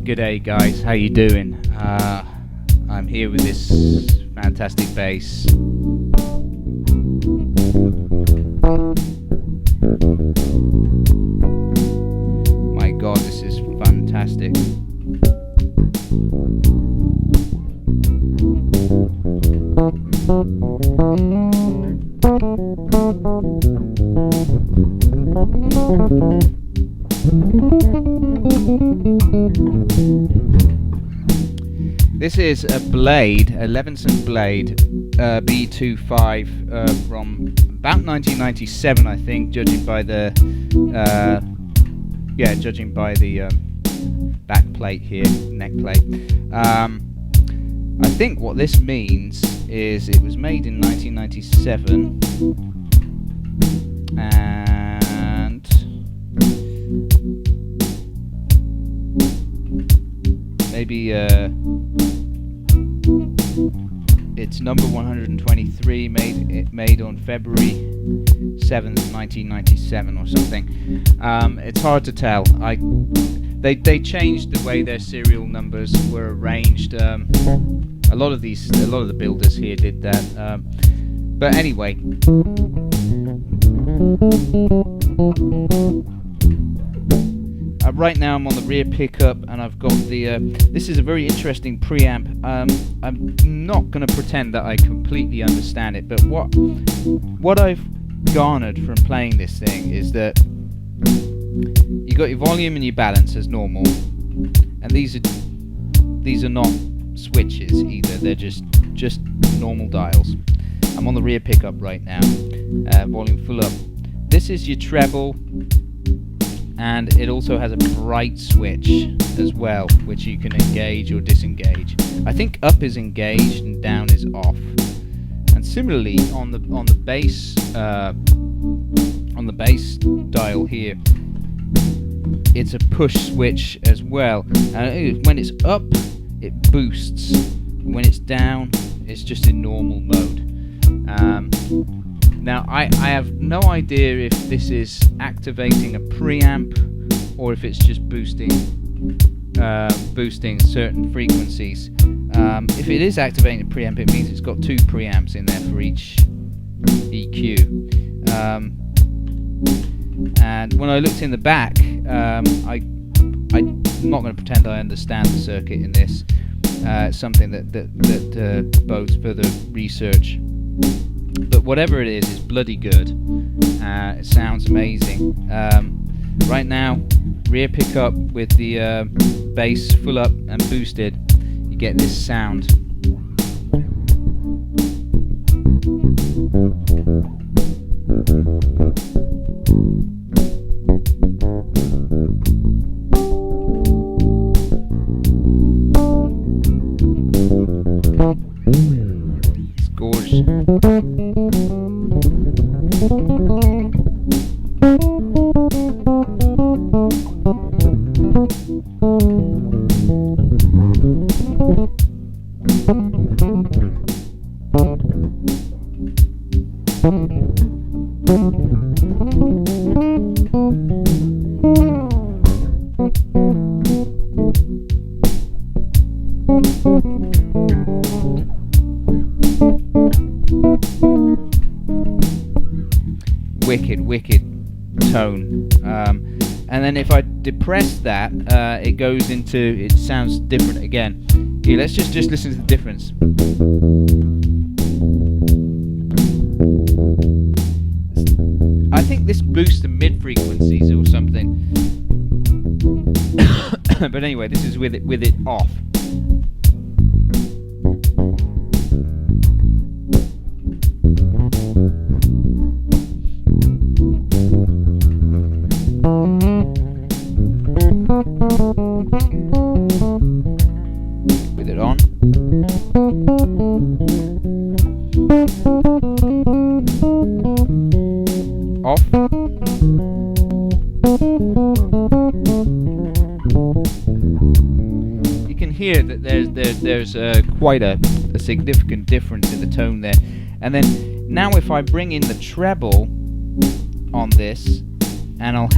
G'day guys, how you doing? I'm here with this fantastic bass. My god, this is fantastic. This is a Blade, a Levinson Blade B25 from about 1997, I think, judging by the back plate here, neck plate. I think what this means is it was made in 1997, and maybe it's number 123, made on February 7th, 1997 or something. It's hard to tell. They changed the way their serial numbers were arranged. A lot of the builders here did that. But anyway. Right now I'm on the rear pickup, and I've got the this is a very interesting preamp. I'm not going to pretend that I completely understand it, but what I've garnered from playing this thing is that you got your volume and your balance as normal, and these are not switches either, they're just normal dials. I'm on the rear pickup right now, volume full up. This is your treble, and it also has a bright switch as well, which you can engage or disengage. I think up is engaged and down is off. And similarly on the bass dial here, it's a push switch as well. When it's up, it boosts. When it's down, it's just in normal mode. Now I have no idea if this is activating a preamp or if it's just boosting certain frequencies. If it is activating a preamp, it means it's got two preamps in there for each EQ. And when I looked in the back, I'm not going to pretend I understand the circuit in this. It's something that bodes further research. But whatever it is, it's bloody good. It sounds amazing. Right now, rear pickup with the bass full up and boosted, you get this sound. It's gorgeous. Wicked tone. And then if I depress that, it goes into, it sounds different again. Here, let's just listen to the difference. I think this boosts the mid frequencies or something. But anyway, this is with it off. With it on. Off. You can hear that there's quite a significant difference in the tone there. And then now if I bring in the treble on this, and I'll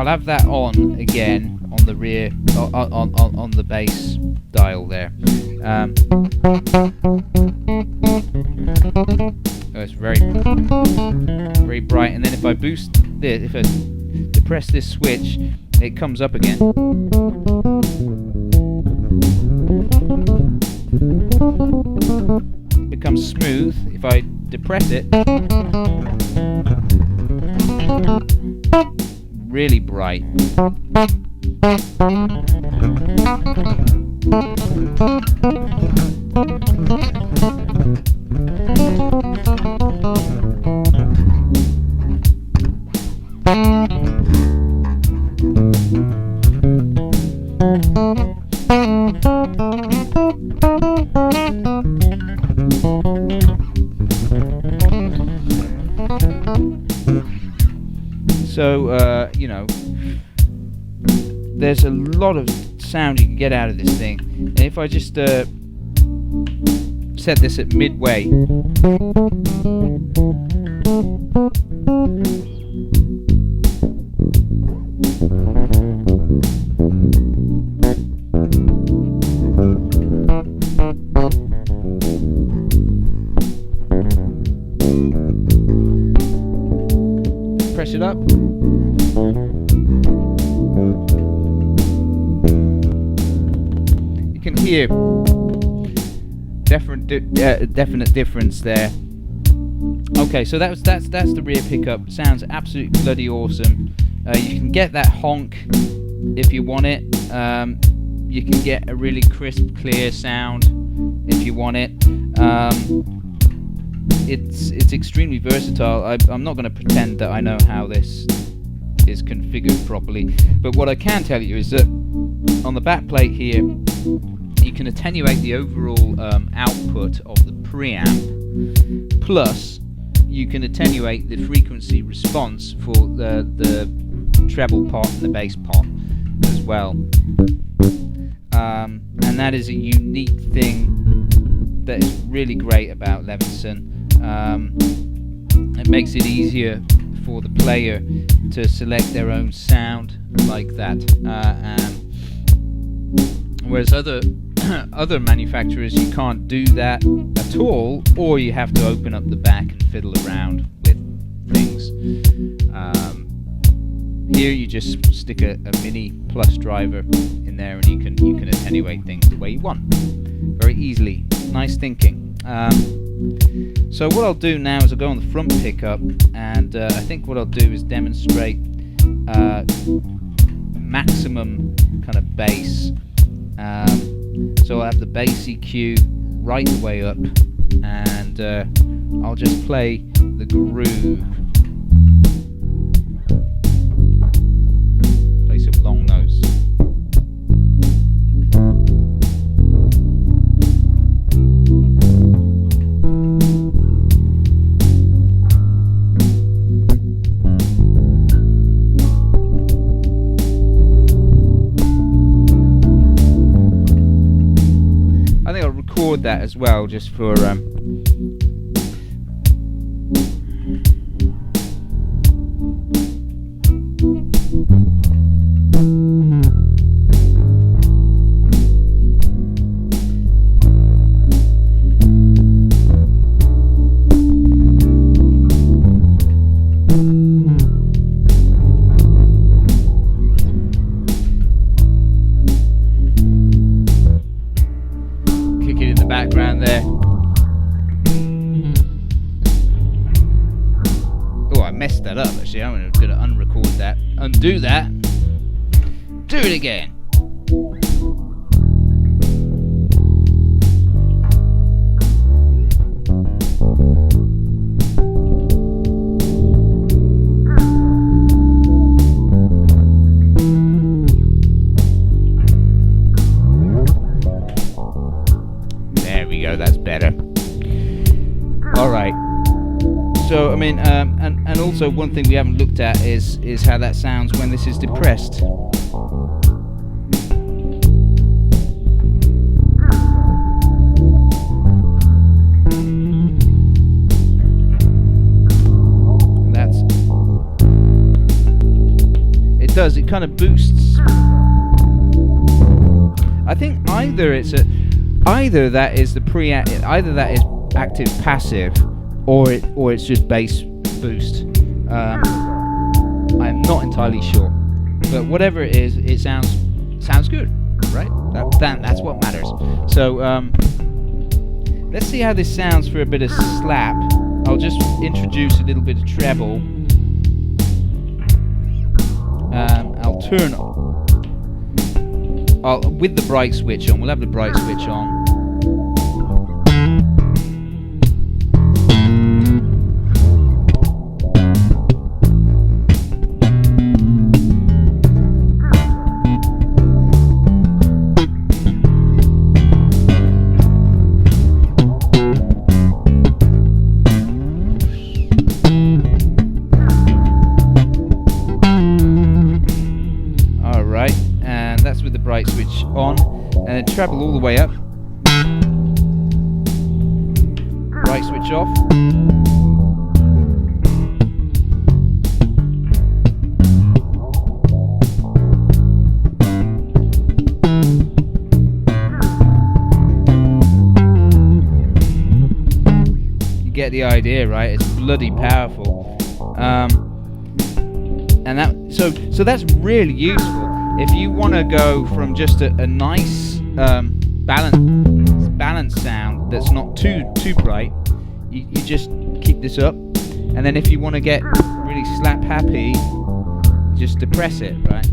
have that on again on the rear on the bass dial there. Oh, it's very bright, and then if I boost this, if I depress this switch, it comes up again. It becomes smooth. If I depress it, really bright. So, you know, there's a lot of sound you can get out of this thing. And if I just set this at midway, press it up. You can hear definite difference there. Okay, so that's the rear pickup. Sounds absolutely bloody awesome. You can get that honk if you want it. You can get a really crisp, clear sound if you want it. It's extremely versatile. I'm not going to pretend that I know how this is configured properly, but what I can tell you is that on the back plate here, you can attenuate the overall output of the preamp, plus you can attenuate the frequency response for the treble pot and the bass pot as well. And that is a unique thing that is really great about Levinson. It makes it easier for the player to select their own sound like that, whereas other manufacturers, you can't do that at all, or you have to open up the back and fiddle around with things. Here you just stick a mini plus driver in there, and you can attenuate things the way you want very easily. Nice thinking. So what I'll do now is I'll go on the front pickup, and I think what I'll do is demonstrate maximum kind of bass. So I'll have the bass EQ right the way up, and I'll just play the groove. Play some long notes. Record that as well, just for background there. Oh, I messed that up actually. I'm going to unrecord that, undo that, do it again. That's better. Alright. So, I mean, and also one thing we haven't looked at is how that sounds when this is depressed. does, it kind of boosts. I think either that is the preamp, either that is active passive, or it's just bass boost. I'm not entirely sure, but whatever it is, it sounds good, right? That's what matters. So let's see how this sounds for a bit of slap. I'll just introduce a little bit of treble. I'll turn with the bright switch on. We'll have the bright switch on. With the bright switch on, and then treble all the way up. Bright switch off. You get the idea, right? It's bloody powerful, and so that's really useful. If you want to go from just a nice balanced sound that's not too bright, you just keep this up, and then if you want to get really slap happy, just depress it, right?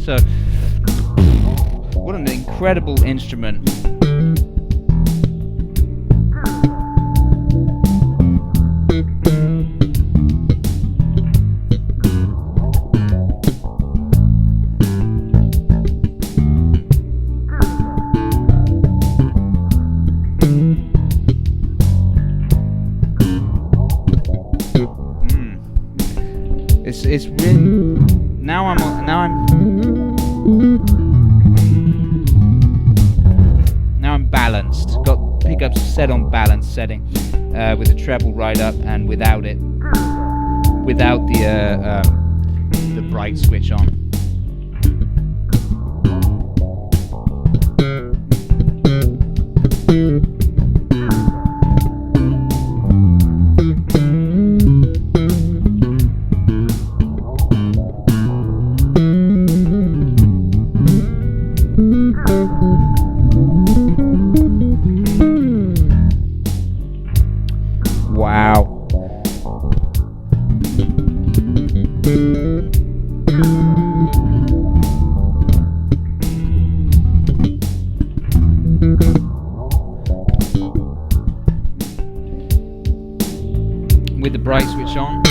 So, what an incredible instrument. It's really now I'm balanced. Got pickups set on balance setting with the treble right up and without the bright switch on. Wow. With the bright switch on.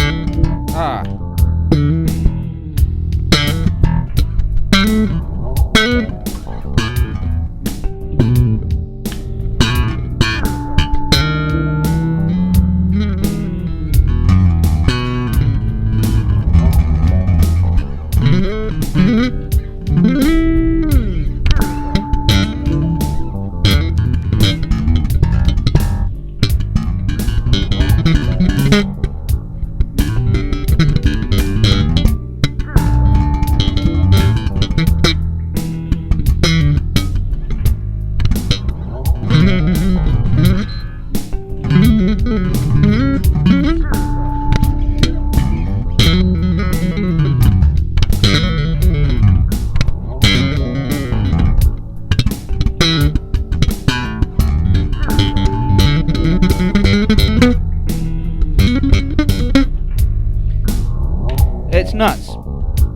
It's nuts.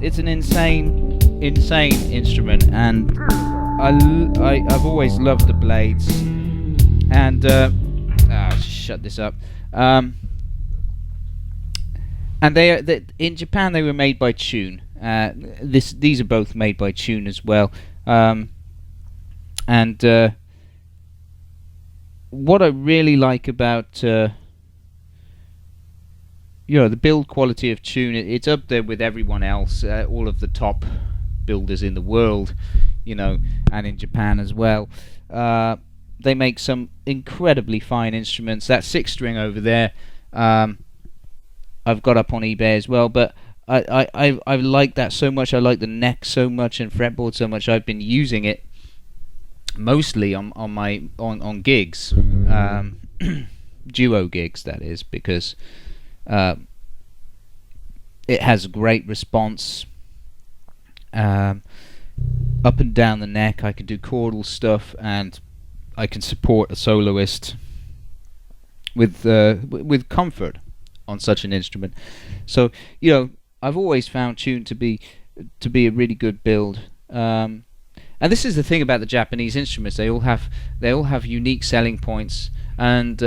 It's an insane instrument, and I've always loved the blades. And shut this up. And in Japan they were made by Tune. These are both made by Tune as well. And what I really like about the build quality of Tune, it's up there with everyone else, all of the top builders in the world, and in Japan as well. They make some incredibly fine instruments. That 6-string over there, I've got up on eBay as well, but I like that so much. I like the neck so much and fretboard so much. I've been using it mostly on gigs, duo gigs, that is, because it has great response up and down the neck. I can do chordal stuff, and I can support a soloist with comfort on such an instrument. So I've always found Tune to be a really good build. And this is the thing about the Japanese instruments. They all have unique selling points, and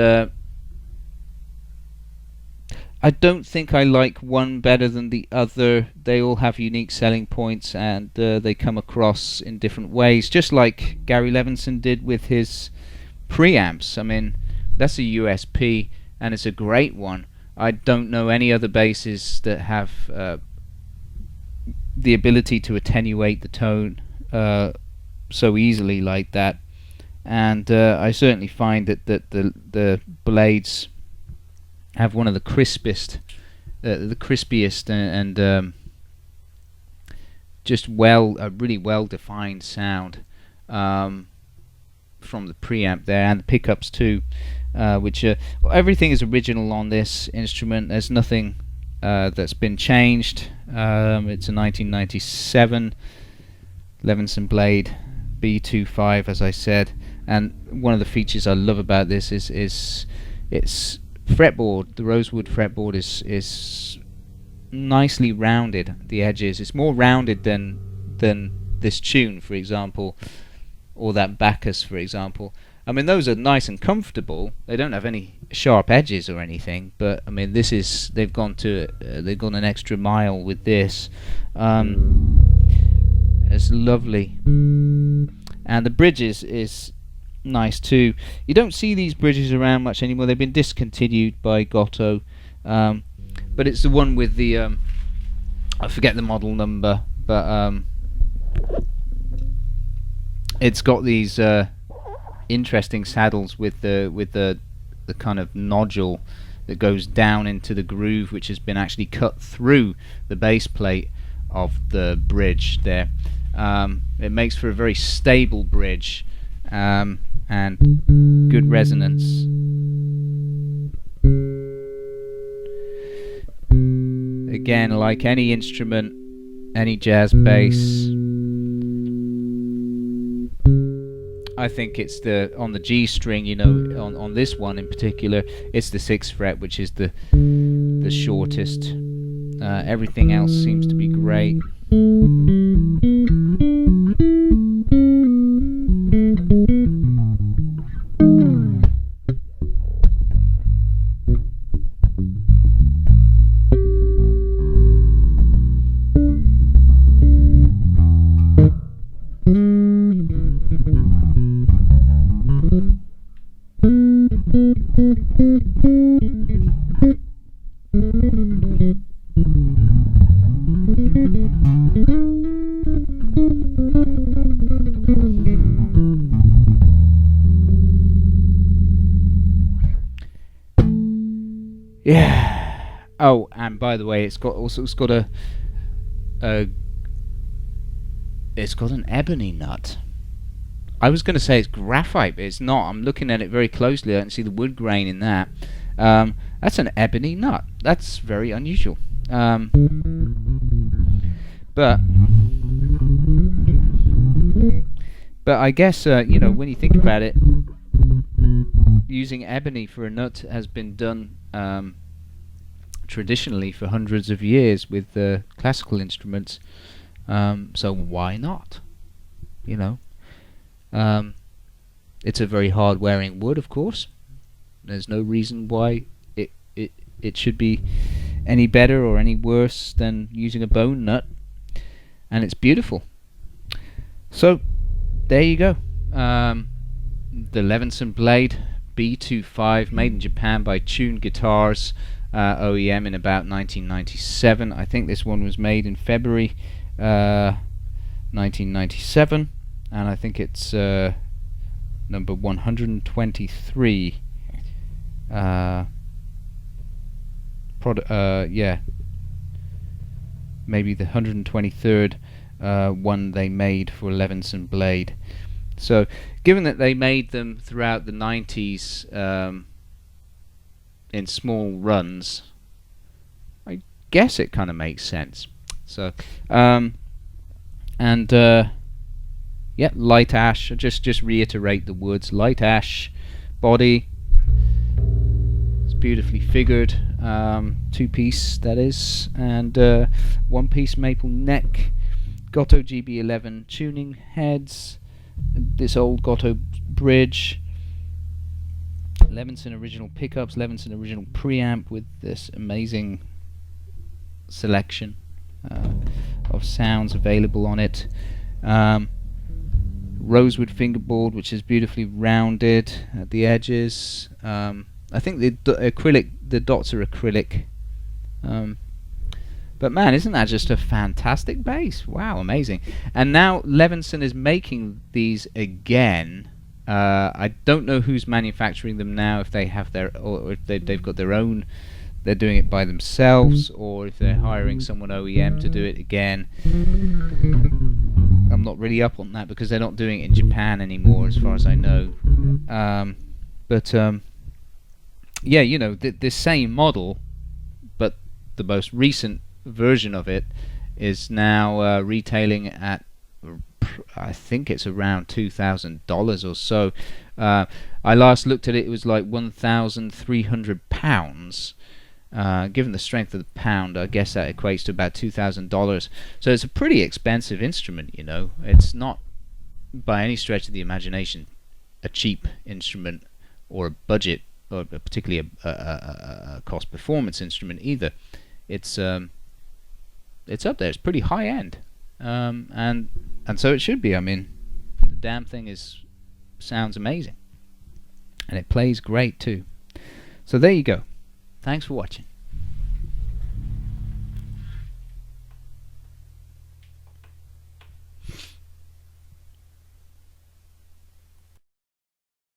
I don't think I like one better than the other. They all have unique selling points, and they come across in different ways, just like Gary Levinson did with his preamps. I mean, that's a USP, and it's a great one. I don't know any other basses that have the ability to attenuate the tone so easily like that. And I certainly find that the blades have one of the crispiest and just a really well defined sound from the preamp there, and the pickups too, which everything is original on this instrument. There's nothing that's been changed. It's a 1997 Levinson blade B25, as I said, and one of the features I love about this is its fretboard. The rosewood fretboard is nicely rounded. The edges, it's more rounded than this Tune, for example, or that Bacchus, for example. I mean, those are nice and comfortable. They don't have any sharp edges or anything, but I mean, they've gone an extra mile with this. It's lovely, and the bridges is nice too. You don't see these bridges around much anymore. They've been discontinued by Goto, but it's the one with the I forget the model number, but it's got these interesting saddles with the kind of nodule that goes down into the groove, which has been actually cut through the base plate of the bridge there. It makes for a very stable bridge, and good resonance. Again, like any instrument, any jazz bass, I think it's on the G string, on this one in particular, it's the 6th fret, which is the shortest. Everything else seems to be great. Yeah. Oh, and by the way, it's got an ebony nut. I was going to say it's graphite, but it's not. I'm looking at it very closely. I can see the wood grain in that. That's an ebony nut. That's very unusual. But I guess when you think about it, using ebony for a nut has been done traditionally for hundreds of years with classical instruments. So why not? It's a very hard-wearing wood, of course. There's no reason why it should be any better or any worse than using a bone nut, and it's beautiful. So there you go. The Levinson Blade B25, made in Japan by Tune Guitars OEM in about 1997. I think this one was made in February 1997, and I think it's number 123. Yeah, maybe the 123rd one they made for Levinson Blade. So, given that they made them throughout the 90s in small runs, I guess it kind of makes sense. So, yeah, light ash. Just reiterate the words: light ash body. It's beautifully figured, two-piece that is, and one-piece maple neck. Goto GB11 tuning heads. This old Goto bridge. Levinson original pickups. Levinson original preamp with this amazing selection of sounds available on it. Rosewood fingerboard, which is beautifully rounded at the edges. I think the dots are acrylic. But man, isn't that just a fantastic bass? Wow, amazing. And now Levinson is making these again. I don't know who's manufacturing them now, if they have their, or if they've got their own, they're doing it by themselves, or if they're hiring someone OEM to do it again. I'm not really up on that because they're not doing it in Japan anymore, as far as I know. Yeah, you know, the same model, but the most recent version of it is now retailing at, I think it's around $2,000 or so. I last looked at it, it was like £1,300. Given the strength of the pound, I guess that equates to about $2,000. So it's a pretty expensive instrument, you know. It's not by any stretch of the imagination a cheap instrument or a budget, or particularly a cost performance instrument either. It's up there. It's pretty high end, and so it should be. I mean, the damn thing sounds amazing, and it plays great too. So there you go. Thanks for watching.